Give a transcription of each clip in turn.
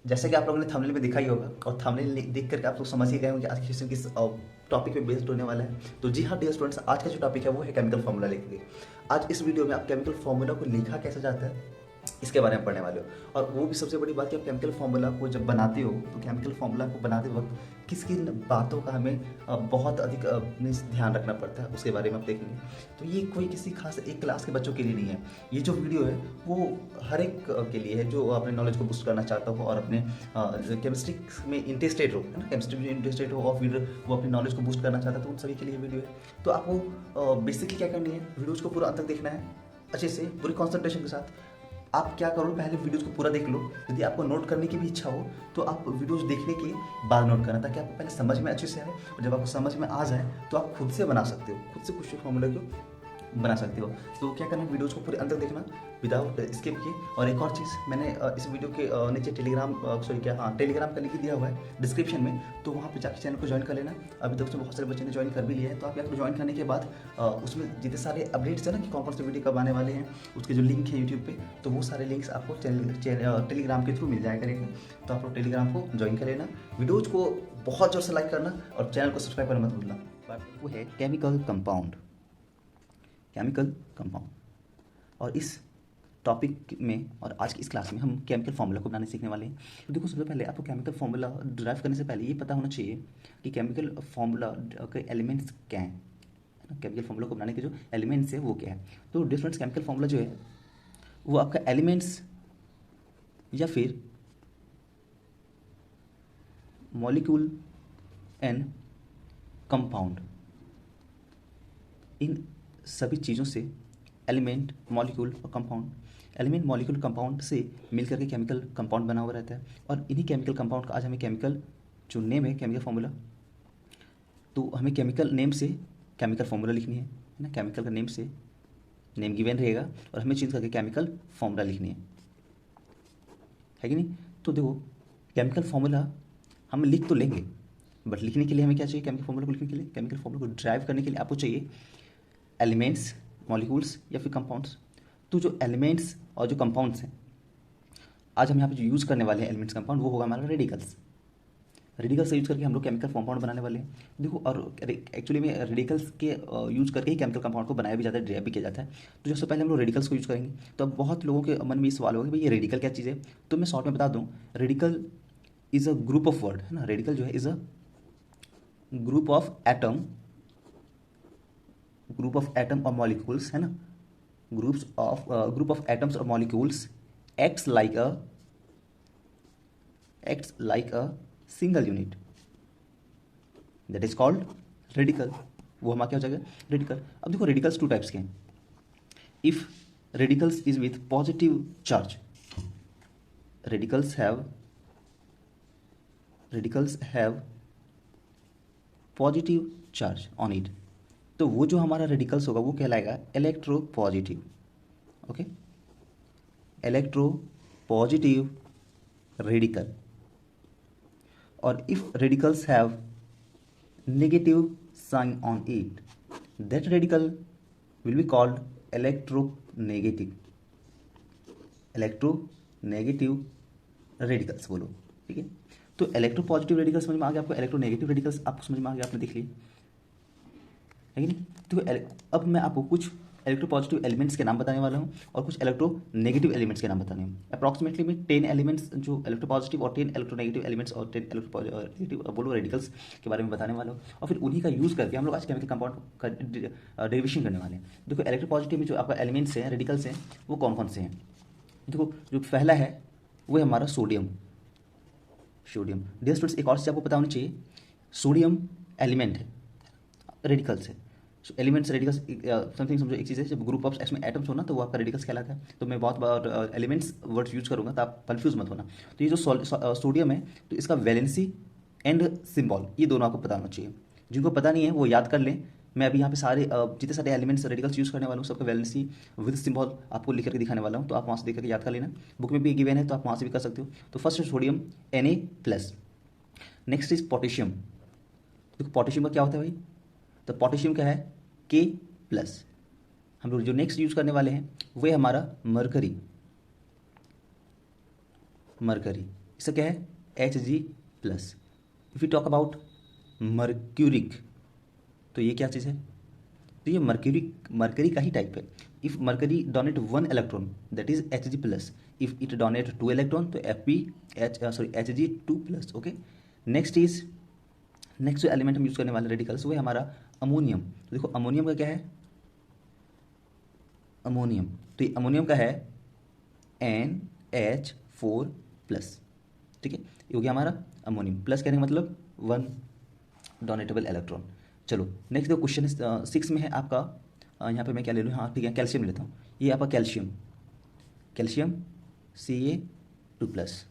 जैसे कि आप लोगों ने थंबनेल में दिखा ही होगा और थंबनेल देख करके आप लोग समझ ही गए होंगे आज क्वेश्चन किस टॉपिक पे बेस्ड होने वाला है। तो जी हाँ डियर स्टूडेंट्स, आज का जो टॉपिक है वो है केमिकल फार्मूला लिखेंगे। आज इस वीडियो में आप केमिकल फार्मूला को लिखा कैसे जाता है इसके बारे में पढ़ने वाले हो। और वो भी सबसे बड़ी बात कि आप केमिकल फार्मूला को जब बनाते हो तो केमिकल फार्मूला को बनाते वक्त किस किन बातों का हमें बहुत अधिक ध्यान रखना पड़ता है उसके बारे में आप देखेंगे। तो ये कोई किसी खास एक क्लास के बच्चों के लिए नहीं है, ये जो वीडियो है वो हर एक के लिए है जो अपने नॉलेज को बूस्ट करना चाहता हो और अपने केमिस्ट्री में इंटरेस्टेड हो, है ना, केमिस्ट्री में इंटरेस्टेड हो और फिर वो अपनी नॉलेज को बूस्ट करना चाहता है, तो उन सभी के लिए वीडियो है। तो आपको बेसिकली क्या करनी है, वीडियोज़ को पूरा अंत तक देखना है अच्छे से पूरी कॉन्सेंट्रेशन के साथ। आप क्या करो, पहले वीडियोज़ को पूरा देख लो। यदि आपको नोट करने की भी इच्छा हो तो आप वीडियोज़ देखने के बाद नोट करना, ताकि आपको पहले समझ में अच्छे से आए और जब आपको समझ में आ जाए तो आप खुद से बना सकते हो, खुद से कुछ फॉर्मूला को बना सकते हो। तो क्या करना है, वीडियोज़ को पूरे अंत तक देखना विदाउट स्किप किए। और एक और चीज़, मैंने इस वीडियो के नीचे टेलीग्राम का लिंक दिया हुआ है डिस्क्रिप्शन में, तो वहाँ पे जाकर चैनल को ज्वाइन कर लेना। अभी तक तो बहुत सारे बच्चे ने ज्वाइन कर भी लिया है, तो आप यहाँ पर ज्वाइन करने के बाद उसमें जितने सारे अपडेट्स है ना कि कौन कौन से वीडियो कब आने वाले हैं, उसके जो लिंक है यूट्यूब पे, तो वो सारे लिंक्स आपको टेलीग्राम के थ्रू मिल जाया करेंगे। तो आप लोग टेलीग्राम को ज्वाइन कर लेना, वीडियोज़ को बहुत जोर से लाइक करना और चैनल को सब्सक्राइब करना मत भूलना। वो है केमिकल कंपाउंड, केमिकल कंपाउंड। और इस टॉपिक में और आज की इस क्लास में हम केमिकल फार्मूला को बनाने सीखने वाले हैं। तो देखो, सबसे पहले आपको केमिकल फार्मूला ड्राइव करने से पहले ये पता होना चाहिए कि केमिकल फार्मूला के एलिमेंट्स क्या हैं, है ना। केमिकल फार्मूला को बनाने के जो एलिमेंट्स है वो क्या है। तो डिफरेंट केमिकल फार्मूला जो है वो आपका एलिमेंट्स या फिर मॉलिक्यूल एंड कंपाउंड, इन सभी चीज़ों से एलिमेंट, मॉलिक्यूल और कंपाउंड, एलिमेंट, मॉलिक्यूल, कंपाउंड से मिलकर के केमिकल कंपाउंड बना हुआ रहता है। और इन्हीं केमिकल कंपाउंड का आज हमें केमिकल जो नेम है, केमिकल फार्मूला, तो हमें केमिकल नेम से केमिकल फार्मूला लिखनी है ना। केमिकल का नेम से नेम गिवन रहेगा और हमें चेंज करके केमिकल फार्मूला लिखनी है कि नहीं। तो देखो, केमिकल फार्मूला हम लिख तो लेंगे, बट लिखने के लिए हमें क्या चाहिए, केमिकल फार्मूला को लिखने के लिए, केमिकल फार्मूला को ड्राइव करने के लिए आपको चाहिए एलिमेंट्स, मॉलिक्यूल्स या फिर कंपाउंड्स। तो जो एलिमेंट्स और जो कंपाउंड्स हैं, आज हम यहाँ पे जो यूज़ करने वाले हैं एलिमेंट्स, कंपाउंड, वो होगा हमारा रेडिकल्स। रेडिकल्स यूज करके हम लोग केमिकल कंपाउंड बनाने वाले हैं। देखो, और एक्चुअली में रेडिकल्स के यूज़ करके ही केमिकल कंपाउंड को बनाया भी जाता है, ड्राइव भी किया जाता है। तो सबसे पहले हम लोग रेडिकल्स को यूज़ करेंगे। तो अब बहुत लोगों के मन में ये सवाल होगा कि भाई ये रेडिकल क्या चीज़ है। तो मैं शॉर्ट में बता दूँ, radical is a group of word, है ना। रेडिकल जो है is a group of atom, group of atom और मॉलिक्यूल्स, है ना। ग्रुप ऑफ एटम्स और molecules acts like a single unit, that is called radical. वो हमारा क्या हो जाएगा, रेडिकल। अब देखो, रेडिकल्स टू टाइप्स के हैं। If radicals is with positive charge, radicals have positive charge on it, तो वो जो हमारा रेडिकल्स होगा वो कहलाएगा electro positive. Okay, electro positive radical. और if radicals have negative sign on it, that radical will be called electronegative radicals. बोलो, ठीक है। तो इलेक्ट्रो पॉजिटिव रेडिकल्स समझ में आ गया आपको, इलेक्ट्रोनेगेटिव रेडिकल्स आपको समझ में आ गया, आपने देख लिया है कि नहीं। तो अब मैं आपको कुछ इलेक्ट्रो पॉजिटिव एलिमेंट्स के नाम बताने वाला हूँ और कुछ इलेक्ट्रो नेगेटिव एलिमेंट्स के नाम बताने हैं। अप्रॉक्सीमेटली में 10 एलिमेंट्स जो इलेक्ट्रो पॉजिटिव और 10 इलेक्ट्रो नेगेटिव एलिमेंट्स और 10 इलेक्ट्रो बोलो रेडिकल्स के बारे में बताने वाला हूँ। और फिर उन्हीं का यूज़ करके हम लोग आज केमिकल कंपाउंड का डेरिवेशन करने वाले हैं। देखो, इलेक्ट्रो पॉजिटिव में जो आपका एलिमेंट्स हैं, रेडिकल्स हैं, वो कौन कौन से हैं। देखो, जो पहला है वो है हमारा सोडियम। डियर स्टूडेंट्स, एक और चीज़ आपको पता होनी चाहिए, सोडियम एलिमेंट है, रेडिकल्स है। एलिमेंट्स, रेडिकल्स समथिंग समझो एक चीज़ है, जब ग्रुप ऑफ इसमें एटम्स होना तो वो आपका रेडिकल्स कहलाता है। तो मैं बहुत बार एलिमेंट्स वर्ड्स यूज करूंगा तो आप कंफ्यूज मत होना। तो ये जो सोडियम है, तो इसका वैलेंसी एंड सिंबल, ये दोनों आपको पता होना चाहिए। जिनको पता नहीं है वो याद कर लें। मैं अभी यहाँ पे सारे जितने सारे एलिमेंट्स रेडिकल्स यूज़ करने वाला हूँ, सबका वैलेंसी विद सिंबल आपको लिख करके दिखाने वाला हूँ। तो आप वहाँ से देख करके याद कर लेना, बुक में भी गिवन है तो आप वहाँ से भी कर सकते हो। तो फर्स्ट है sodium Na+। Next is potassium. देखो, पोटेशियम का क्या होता है भाई, तो पोटेशियम क्या है, K+। हम लोग जो नेक्स्ट यूज करने वाले हैं वो है हमारा मरकरी। इसका क्या है Hg plus. If you talk about mercuric, तो ये क्या चीज़ है, तो ये मर्करी का ही टाइप है। If mercury donate 1 electron that is Hg plus, if it donate 2 electron तो Hg2 प्लस। ओके, नेक्स्ट जो एलिमेंट हम यूज करने वाले रेडिकल्स वो है हमारा अमोनियम। तो देखो अमोनियम का क्या है, अमोनियम, तो ये अमोनियम का है NH4 प्लस। ठीक है, ये हो गया हमारा अमोनियम। प्लस कहने का मतलब 1 डोनेटेबल इलेक्ट्रॉन। चलो नेक्स्ट जो क्वेश्चन 6 में है आपका, यहाँ पे मैं क्या ले लूँ, हाँ ठीक है कैल्शियम लेता हूँ। ये आपका कैल्शियम Ca2 प्लस।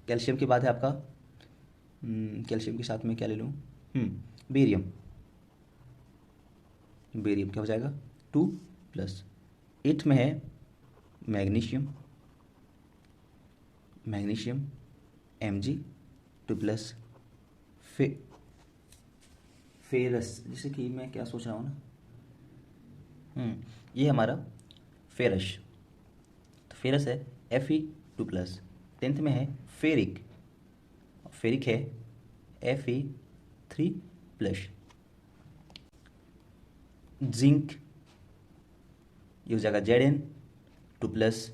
कैल्शियम के बाद है आपका कैल्शियम के साथ में क्या ले लूँ, बेरियम क्या हो जाएगा 2 प्लस। 8 में है मैग्नीशियम Mg2 प्लस। फेरस, जैसे कि मैं क्या सोच रहा हूँ ना, ये हमारा फेरस, तो फेरस है Fe2 प्लस। 10th में है फेरिक है Fe3 प्लस। जिंक, ये हो जाएगा Zn2 प्लस।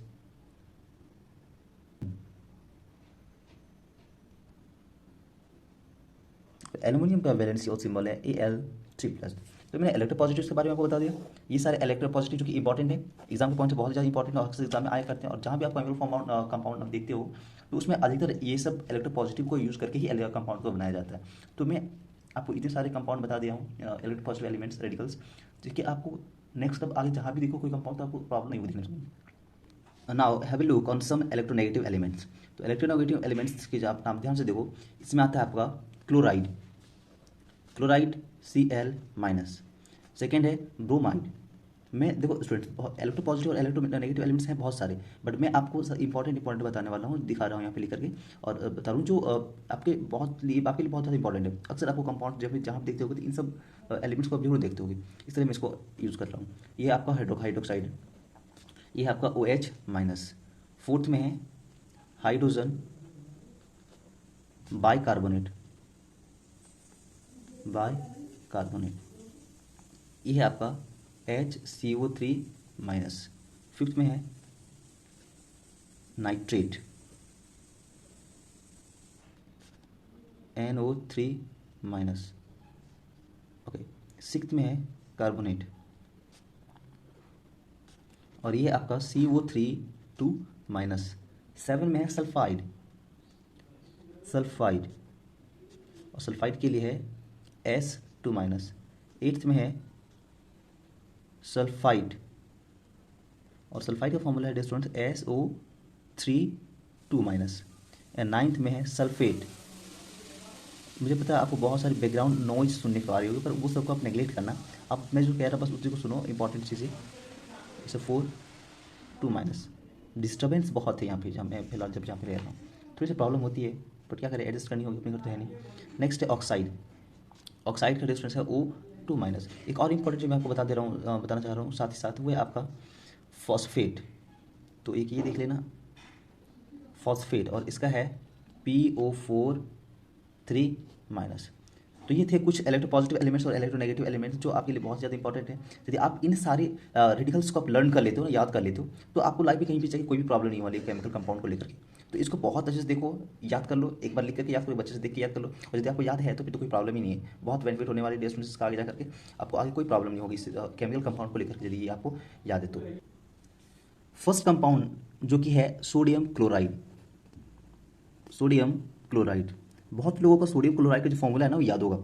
एल्युमिनियम का वैलेंसी और सिंबल है Al3 प्लस। तो मैंने इलेक्ट्रोपॉजिटिव्स के बारे में आपको बता दिया। ये सारे इलेक्ट्रोपॉजिटिव जो कि इंपॉर्टेंट है, एग्जाम के पॉइंट से बहुत ज़्यादा इंपॉर्टेंट है और अक्सर एग्जाम में आया करते हैं। और जहाँ भी आप केमिकल कंपाउंड आप देखते हो तो उसमें अधिकतर ये सब इलेक्ट्रोपॉजिटिव को यूज़ करके ही कंपाउंड को बनाया जाता है। तो मैं आपको इतने सारे कंपाउंड बता दिया हूँ इलेक्ट्रोपॉजिटिव एलिमेंट्स रेडिकल्स, जिसके आपको नेक्स्ट कब आगे जहाँ भी देखो कोई कंपाउंड तो आपको प्रॉब्लम नहीं होगी देखने। Now have a look on some electronegative elements. तो इलेक्ट्रोनेगेटिव एलिमेंट्स के जो आप नाम ध्यान से देखो, इसमें आता है आपका क्लोराइड Cl माइनस। सेकेंड है ब्रोमाइड। मैं देखो स्टूडेंट इलेक्ट्रो पॉजिटिव और इलेक्ट्रो नेगेटिव एलिमेंट्स हैं बहुत सारे, बट मैं आपको इंपॉर्टेंट बताने वाला हूँ, दिखा रहा हूँ यहाँ पे लिख करके और बता रहा हूँ जो आपके लिए बहुत ज़्यादा इंपॉर्टेंट है। अक्सर आपको कंपाउंड जब जहाँ देखते होगे तो इन सब एलिमेंट्स को आप जरूर देखते होगे, इसलिए मैं इसको यूज़ कर रहा हूँ। ये आपका हाइड्रोक्साइड, ये आपका OH माइनस। 4th में है हाइड्रोजन बाइकार्बोनेट, ये है आपका HCO3 माइनस। 5th में है nitrate NO3 minus. Okay, 6th में है कार्बोनेट और ये आपका CO3 माइनस। 7 में है सल्फाइड और सल्फाइड के लिए है S2 माइनस। 8th में है सल्फाइड और सल्फाइड का फॉर्मूला है student SO3 minus. And 9th में है सल्फेट। मुझे पता है आपको बहुत सारी बैकग्राउंड नॉइज सुनने को आ रही होगी, पर वो सबको आप नेगलेक्ट करना। अब मैं जो कह रहा बस उसी को सुनो, इंपॉर्टेंट चीज़ें। जैसे 4 माइनस, डिस्टर्बेंस बहुत है यहाँ पे, जहाँ मैं फिलहाल जहाँ पे रह रहा हूँ थोड़ी सी प्रॉब्लम होती है, बट क्या करें एडजस्ट करनी होगी, अपने घर तो है नहीं। नेक्स्ट है ऑक्साइड का डिस्टेंस है O2 माइनस। एक और इंपॉर्टेंट जो मैं आपको बताना चाह रहा हूँ साथ ही साथ, वो है आपका फॉस्फेट। तो एक ये देख लेना फॉस्फेट और इसका है PO4 माइनस। तो ये थे कुछ इलेक्ट्रोपॉजिटिव एलिमेंट्स और इलेक्ट्रोनेगेटिव एलिमेंट्स जो आपके लिए बहुत ज़्यादा इंपॉर्टेंट है। यदि आप इन सारे रेडिकल्स को आप लर्न कर लेते हो, याद कर लेते हो, तो आपको लाइफ में कहीं भी चाहिए कोई भी प्रॉब्लम नहीं वाली केमिकल कंपाउंड को लेकर के। तो इसको बहुत अच्छे से देखो, याद कर लो, एक बार लिख करके याद करो, बच्चे से देख के याद कर लो, और यदि आपको याद है तो फिर तो कोई प्रॉब्लम ही नहीं है। बहुत बेनिफिट होने वाली डेस्टूडेंट्स का आगे जा करके आपको आगे कोई प्रॉब्लम नहीं होगी इस केमिकल कंपाउंड को लेकर के, यदि ये आपको याद है तो। फर्स्ट कंपाउंड जो कि है सोडियम क्लोराइड। बहुत लोगों को सोडियम क्लोराइड का जो फॉर्मूला है ना वो याद होगा।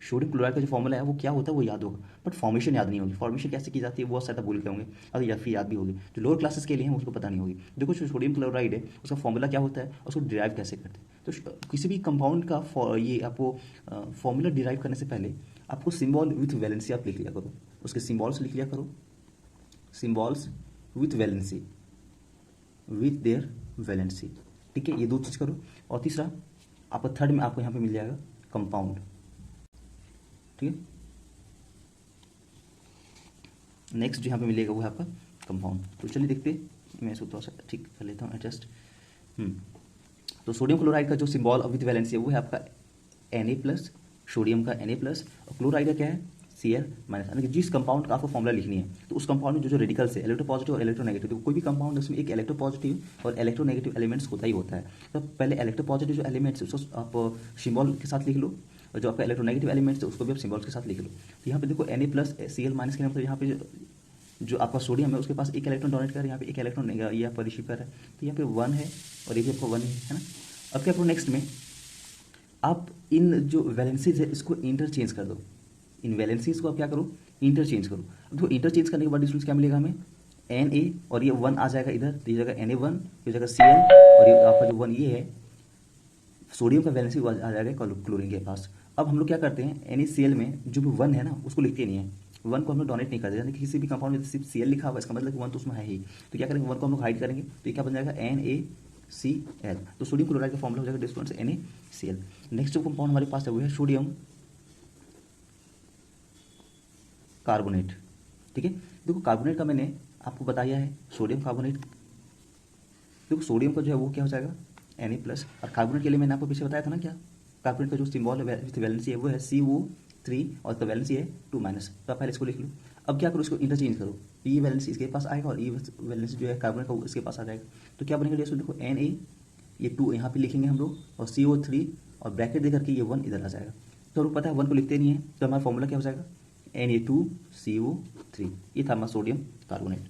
सोडियम क्लोराइड का जो फॉर्मूला है वो क्या होता है वो याद होगा, बट फॉर्मेशन याद नहीं होगी। फॉर्मेशन कैसे की जाती है वो शायद भूल गए होंगे, अगर या फिर याद भी होगी। जो लोअर क्लासेस के लिए हैं उसको पता नहीं होगी। देखो जो सोडियम क्लोराइड है उसका फॉर्मूला क्या होता है और उसको डिराइव कैसे करते हैं। तो किसी भी कंपाउंड का ये आपको फॉर्मूला डिराइव करने से पहले आपको सिम्बॉल विथ वैलेंसी आप लिख लिया करो, उसके सिम्बॉल्स लिख लिया करो, symbols with valency, with their valency. ठीक है, ये दो चीज़ करो। और तीसरा आपका थर्ड में आपको यहाँ पे मिल जाएगा कंपाउंड। ठीक है, नेक्स्ट जो यहाँ पे मिलेगा वो है आपका कंपाउंड। तो चलिए देखते, मैं इसको थोड़ा सा ठीक कर लेता हूँ एडजस्ट। तो सोडियम क्लोराइड का जो सिंबल विथ वैलेंसी है वो है आपका Na+, सोडियम का Na+, और क्लोराइड का क्या है Cl-, यानी कि जिस कंपाउंड का आपको फॉर्मूला लिखनी है तो उस कंपाउंड में जो रेडिकल्स है इलेक्ट्रोपॉजिटिव और इलेक्ट्रोनेगेटिव, तो कोई भी कंपाउंड उसमें एक इलेक्ट्रोपॉजिटिव और इलेक्ट्रोनेगेटिव एलिमेंट्स होता ही होता है। तो पहले इलेक्ट्रोपॉजिटिव जो एलिमेंट्स उसको आप सिंबल के साथ लिख लो, और जो आपका इलेक्ट्रोनेगेटिव एलिमेंट्स है उसको भी आप सिंबल्स के साथ लिख लो। तो यहाँ पे देखो Na+, Cl- के मतलब यहाँ पे जो आपका सोडियम है उसके पास एक इलेक्ट्रॉन डोनेट कर रहा है, यहाँ पे एक इलेक्ट्रॉन ये आपका रिसीव कर रहा है, तो यहाँ पे 1 है और ये भी आपका 1 है ना। अब क्या करो नेक्स्ट में, आप इन जो वैलेंसीज है इसको इंटरचेंज कर दो, इन वैलेंसीज को आप क्या करो इंटरचेंज करो। अब देखो इंटरचेंज करने के बाद डिस्टेंस क्या मिलेगा हमें Na, और ये 1 आ जाएगा इधर, तो ये जगह Na1, ये जगह Cl, और ये आपका जो 1 ये है सोडियम का वैलेंसी आ जाएगा क्लोरीन के पास। अब हम लोग क्या करते हैं NaCl में जो भी 1 है ना उसको लिखते नहीं है, 1 को हम लोग डोनेट नहीं करते, यानी कि किसी भी कंपाउंड में सिर्फ Cl लिखा हुआ इसका मतलब कि 1 तो उसमें है ही, तो क्या करेंगे 1 को हम लोग हाइड करेंगे, तो ये क्या बन जाएगा NaCl। तो सोडियम क्लोराइड का फॉर्मूला हो जाएगा डिस्टेंस NaCl। नेक्स्ट जो कंपाउंड हमारे पास है वो है सोडियम कार्बोनेट। ठीक है, देखो कार्बोनेट का मैंने आपको बताया है सोडियम कार्बोनेट, देखो सोडियम का जो है वो क्या हो जाएगा Na+, और कार्बोनेट के लिए मैंने आपको पीछे बताया था ना क्या, कार्बोनेट का जो सिंबल है विथ वैलेंसी है वो है CO3 और इसका वैलेंसी है 2-, तो आप पहले इसको लिख लो। अब क्या करो इसको इंटरचेंज करो, ये वैलेंसी इसके पास आएगा और ये वैलेंसी जो है कार्बोनेट का वो इसके पास आ जाएगा, तो क्या बनेगा देखो Na, ये 2 यहाँ पे लिखेंगे हम लोग, और CO3 और ब्रैकेट दे करके ये 1 इधर आ जाएगा। तो हमको पता है 1 को लिखते नहीं है, तो हमारा फॉर्मूला क्या हो जाएगा Na2CO3, ये था हमारा सोडियम कार्बोनेट।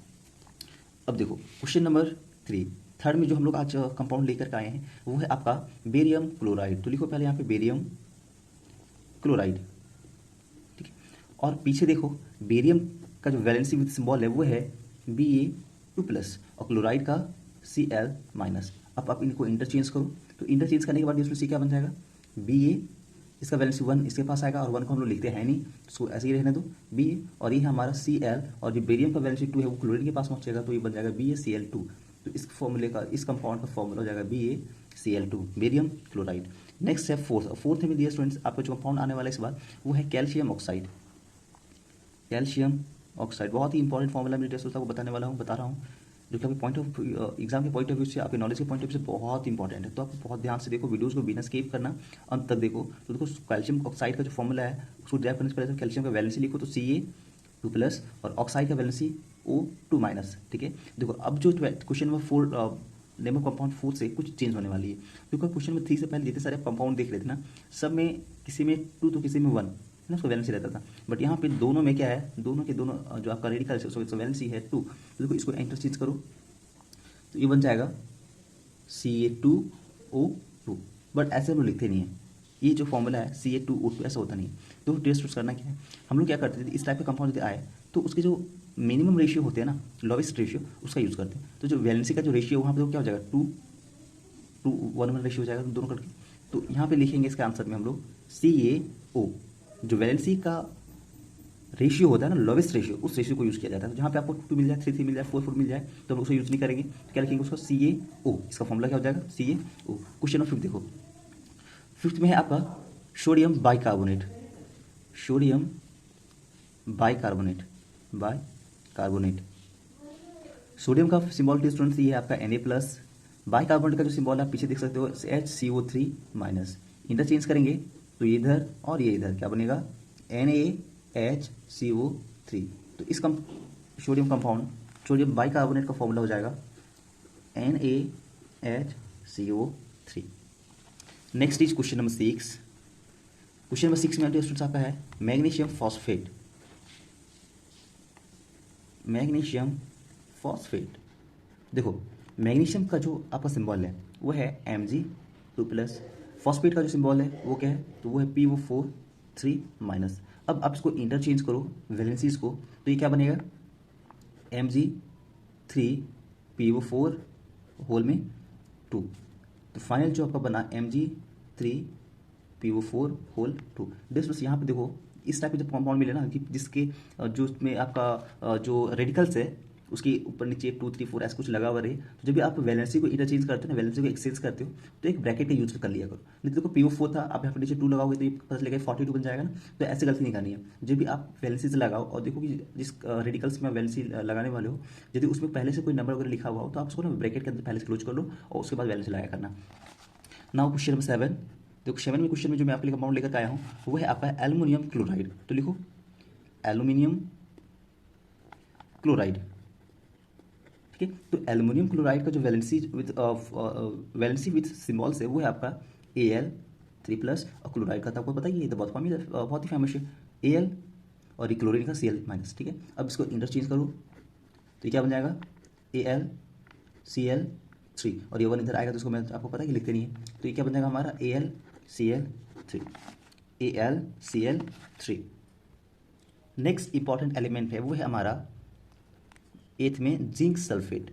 अब देखो क्वेश्चन नंबर 3, थर्ड में जो हम लोग आज कंपाउंड लेकर के आए हैं वो है आपका बेरियम क्लोराइड। तो लिखो पहले यहाँ पे बेरियम क्लोराइड, ठीक है, और पीछे देखो बेरियम का जो वैलेंसी विथ सिंबल है वो है Ba2+, और क्लोराइड का Cl-। अब आप इनको इंटरचेंज करो, तो इंटरचेंज करने के बाद इसमें क्या बन जाएगा Ba, इसका वैलेंसी 1 इसके पास आएगा, और 1 को हम लोग लिखते हैं नहीं, इसको ऐसे ही रहने दो Ba, और ये हमारा Cl, और जो बेरियम का वैलेंसी 2 है वो क्लोरीन के पास पहुंचेगा, तो ये बन जाएगा BaCl2। तो इस फॉर्मूले का इस कंपाउंड का फॉर्मूला हो जाएगा BaCl2, बेरियम क्लोराइड। नेक्स्ट है फोर्थ में दिया स्टूडेंट्स आपका जो कंपाउंड आने वाला है इस बार वो है कैल्शियम ऑक्साइड। कैल्शियम ऑक्साइड बहुत ही इंपॉर्टेंट फॉर्मूला मेरे टेस्ट को बता रहा हूँ, जो कि आपके पॉइंट ऑफ एग्जाम के पॉइंट ऑफ व्यू से, आपके नॉलेज के पॉइंट ऑफ व्यू से बहुत इंपॉर्टेंट है। तो आप बहुत ध्यान से देखो, वीडियोस को बिना स्किप करना, अंत तक देखो। तो देखो कैल्शियम ऑक्साइड का जो फॉर्मूला है उसको ड्राइव करने से पहले कैल्शियम का वैलेंसी लिखो तो Ca2+, और ऑक्साइड का वैलेंसी O2-। ठीक है, देखो अब जो question number 4 name of compound 4 से कुछ चेंज होने वाली है, क्योंकि क्वेश्चन नंबर 3 से पहले जितने सारे कंपाउंड देख रहे थे ना, सब में किसी में 2 तो किसी में 1 है ना, उसका वैलेंसी रहता था, बट यहाँ पे दोनों में क्या है, दोनों के दोनों जो आपका रेडिकल है उसका वैलेंसी है 2। तो देखो इसको इंटरचेंज करो तो ये बन जाएगा Ca2O2, बट ऐसे हम लोग लिखते नहीं है, ये जो फॉर्मूला है Ca2O2 ऐसा होता नहीं। तो टेस्ट करना क्या है, हम लोग क्या करते थे इस टाइप के कंपाउंड यदि आए तो उसके जो मिनिमम रेशियो होते हैं ना, लोवेस्ट रेशियो, उसका यूज़ करते हैं। तो जो वैलेंसी का जो रेशियो वहाँ पे तो क्या हो जाएगा 2:1 रेशियो हो जाएगा दोनों करके। तो यहाँ पे लिखेंगे इसके आंसर में हम लोग CaO, जो वैलेंसी का रेशियो होता है ना, लोवेस्ट रेशियो, उस रेशियो को यूज़ किया जाता है। तो जहाँ पे आपको 2 मिल जाए, 3 मिल जाए, 4 मिल जाए, तो हम उसे यूज़ नहीं करेंगे, तो क्या लिखेंगे उसका CaO, इसका फॉर्मूला क्या हो जाएगा CaO। क्वेश्चन नंबर 5 देखो, 5th में है आपका sodium bicarbonate, sodium bicarbonate, sodium का सिंबल स्टूडेंट्स ये है आपका Na+, बाइकार्बोनेट का जो सिंबल है आप पीछे देख सकते हो HCO3-। इंटरचेंज करेंगे तो ये इधर और ये इधर क्या बनेगा NaHCO3। तो इस सोडियम कंपाउंड सोडियम बाइकार्बोनेट का फॉर्मूला हो जाएगा NaHCO3। Next is question number 6। Question number 6 में स्टूडेंट्स आपका है मैग्नीशियम फॉस्फेट, मैग्नीशियम फॉस्फेट। देखो मैग्नीशियम का जो आपका सिंबल है वो है Mg2+, फॉस्फेट का जो सिंबल है वो क्या है, तो वो है PO4 3-। अब आप इसको इंटरचेंज करो वैलेंसीज को, तो ये क्या बनेगा Mg3PO4 होल में 2। तो फाइनल जो आपका बना Mg3PO4 होल 2। बस यहाँ पे देखो इस टाइप के जो कंपाउंड मिले ना कि जिसके जो उसमें आपका जो रेडिकल्स है उसके ऊपर नीचे 2 3 4 ऐसा कुछ लगा हुआ रहे, तो जब भी आप वैलेंसी को इंटरचेंज करते हो ना, वैलेंसी को एक्सचेंज करते हो, तो एक ब्रैकेट का यूज कर लिया करो। नहीं तो देखो PO4 था, आप यहाँ पर नीचे 2 लगाओगे तो ये पता चलेगा 42 बन जाएगा ना। तो ऐसे गलती नहीं करनी है। जब भी आप वैलेंसी से लगाओ और देखो कि जिस रेडिकल्स में वैलेंसी लगाने वाले हो, यदि उसमें पहले से कोई नंबर वगैरह लिखा हुआ हो तो आप उसको ना ब्रैकेट के अंदर पहले से क्लोज कर लो और उसके बाद वैलेंसी लगाया करना। Now question number 7। देखो 7 में क्वेश्चन में जो मैं आपके लिए कंपाउंड लेकर आया हूँ वो है आपका एल्युमिनियम क्लोराइड। तो लिखो एल्युमिनियम क्लोराइड। ठीक है, तो एल्युमिनियम क्लोराइड का जो वैलेंसी विथ सिम्बॉल्स है वो है आपका Al3+ और क्लोराइड का तो आपको पता ही है, ये तो बहुत ही फेमस है Al और ये क्लोरीन का Cl-। ठीक है, अब इसको इंटरचेंज करो तो ये क्या बन जाएगा AlCl3 और ये 1 इधर आएगा तो इसको मैं आपको पता है कि लिखते नहीं है, तो ये क्या बन जाएगा हमारा AlCl3। नेक्स्ट इंपॉर्टेंट एलिमेंट है वो है हमारा 8th में जिंक सल्फेट।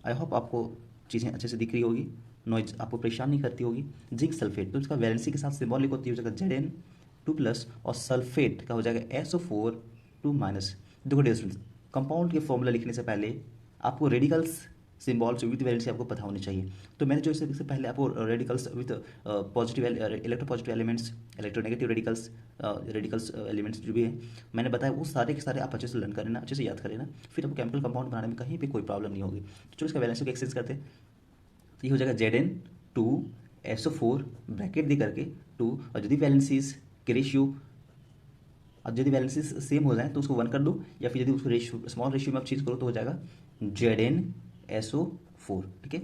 आई होप आपको चीज़ें अच्छे से दिख रही होगी, नॉइज आपको परेशान नहीं करती होगी। जिंक सल्फेट तो इसका वैलेंसी के साथ सिंबॉलिक होती है, हो जाएगा Zn2+ और सल्फेट का हो जाएगा SO4 2-। देखो डियर स्टूडेंट्स, कंपाउंड के फॉर्मूला लिखने से पहले आपको रेडिकल्स सिंबॉल्स विद वैलेंसी आपको पता होनी चाहिए। तो मैंने जो इससे पहले आपको radicals with positive electropositive elements, electronegative radicals elements जो भी है मैंने बताया, वो सारे के सारे आप अच्छे से लर्न कर लेना, अच्छे से याद कर लेना, फिर आपको केमिकल कंपाउंड बनाने में कहीं भी कोई प्रॉब्लम नहीं होगी। तो चलो इसका वैलेंसी को एक्सचेंज करते हैं, तो ये हो जाएगा Zn2SO4 ब्रैकेट दे करके 2 और यदि वैलेंसीज के रेशियो अब यदि वैलेंसीज सेम हो जाए तो उसको 1 कर दो, या फिर यदि उसको रेशियो स्मॉल रेशियो में आप चेंज करो तो हो जाएगा ZnSO4। ठीक है,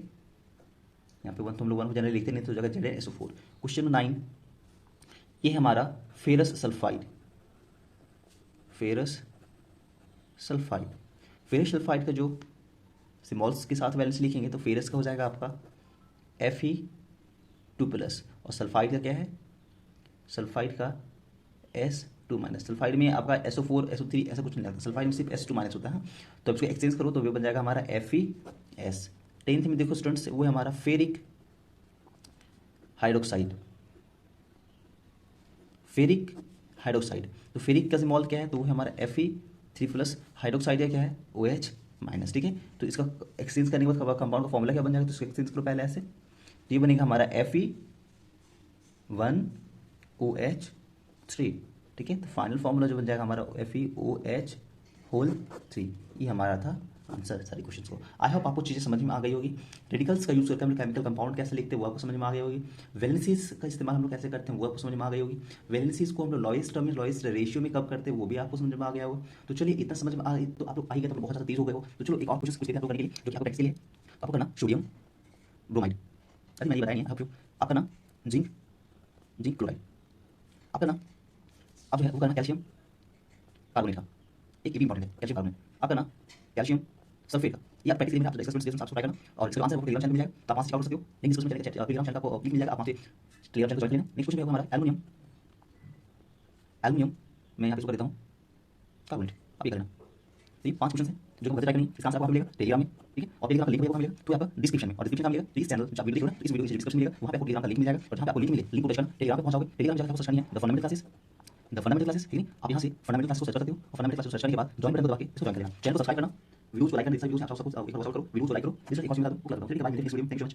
यहाँ पे 1 तो हम लोग 1 को जनरली लिखते नहीं, तो हो जाएगा ZnSO4। क्वेश्चन 9, ये है हमारा फेरस सल्फाइड। फेरस सल्फाइड का जो सिम्बॉल्स के साथ वैलेंसी लिखेंगे तो फेरस का हो जाएगा आपका Fe2+ और सल्फाइड का क्या है, सल्फाइड का S2-। सल्फाइड में आपका SO4 SO3 ऐसा कुछ नहीं लगता, सल्फाइड में सिर्फ S2- होता है। तो अब इसको एक्सचेंज करो तो वो बन जाएगा हमारा FeS। 10th में देखो स्टूडेंट्स वो है हमारा फेरिक हाइड्रोक्साइड। तो फेरिक का सिंबल क्या है, तो वो है हमारा Fe3+, हाइड्रोक्साइड का क्या है OH-। ठीक है, तो इसका एक्सचेंज करने के बाद कंपाउंड का फॉर्मूला क्या बन जाएगा, तो इसको एक्सचेंज करो पहले ऐसे, तो ये बनेगा हमारा Fe1OH3। ठीक है, तो फाइनल फॉर्मूला जो बन जाएगा हमारा FeOH3। ये हमारा था आंसर सारे क्वेश्चंस को। आई होप आपको चीज़ें समझ में आ गई होगी। रेडिकल्स का यूज़ करके हम लोग केमिकल कंपाउंड कैसे लिखते हैं वो आपको समझ में आ गई होगी। वैलेंसीज का इस्तेमाल हम लोग कैसे करते हैं वो आपको समझ में आ गई होगी। वैलेंसीज को हम लोग लॉइस्ट टर्म में लॉइस्ट रेशियो में कब करते हैं वो भी आपको समझ में आ गया होगा। तो चलिए इतना समझ में आ तो आप लोग आ ही गया तो बहुत ज़्यादा तेज हो गए हो। तो चलो एक और क्वेश्चन पूछते हैं आप लोग करने के लिए, जो कि आपको प्रैक्टिस के लिए आपको करना सोडियम ब्रोमाइड। अरे मैंने बताया नहीं है आपका ना जिंक क्लोराइड, आपका ना आप जो है वो करना कैल्शियम कार्बोनेट का, एक भी इंपॉर्टेंट है कैल्शियम कार्बोनेट, आपका ना कैल्शियम सल्फेट का। ये आप प्रैक्टिस में आप एक्सपेरिमेंट आपको ट्राई करना और इसका आंसर आपको टेलीग्राम चैनल मिल जाएगा, तो आप वहां से कर सकते हो। नेक्स्ट क्वेश्चन में टेलीग्राम चैनल का आपको लिंक मिल जाएगा, आप वहां से टेलीग्राम चैनल को ज्वाइन लेना। नेक्स्ट क्वेश्चन हमारा एल्युमिनियम मैं यहाँ पे कर देता हूँ कार्बोनेट, आप ये करना। तो ये 5 क्वेश्चन है जो आपको ट्राई करनी है, इसका आंसर आपको मिलेगा टेलीग्राम में। ठीक है, और टेलीग्राम का लिंक मिलेगा तो आपका डिस्क्रिप्शन में, और डिस्क्रिप्शन का मिलेगा तो इस चैनल जब आप वीडियो देखो ना तो इस वीडियो के डिस्क्रिप्शन मिलेगा, वहां पे आपको टेलीग्राम का लिंक मिल जाएगा, और जहां पे आपको लिंक मिले लिंक को टच करना, टेलीग्राम पे पहुंचाओगे, टेलीग्राम जाकर आपको सर्च करनी है द फंडामेंटल क्लासेस। ठीक है, आप यहाँ से फंडामेंटल क्लास को सर्च करते हो और फंडामेंटल क्लास को सर्च करने के बाद ज्वाइन बटन को दबा के इसको ज्वाइन कर लेना। चैनल को सब्सक्राइब करना, वीडियोस को लाइक करना, वीडियोस आप सबको एक बार करो, वीडियोस को लाइक करो, जिससे एक और सुविधा आपको उपलब्ध हो। ठीक है, बाय, मिलते हैं नेक्स्ट वीडियो में। Thank you so much.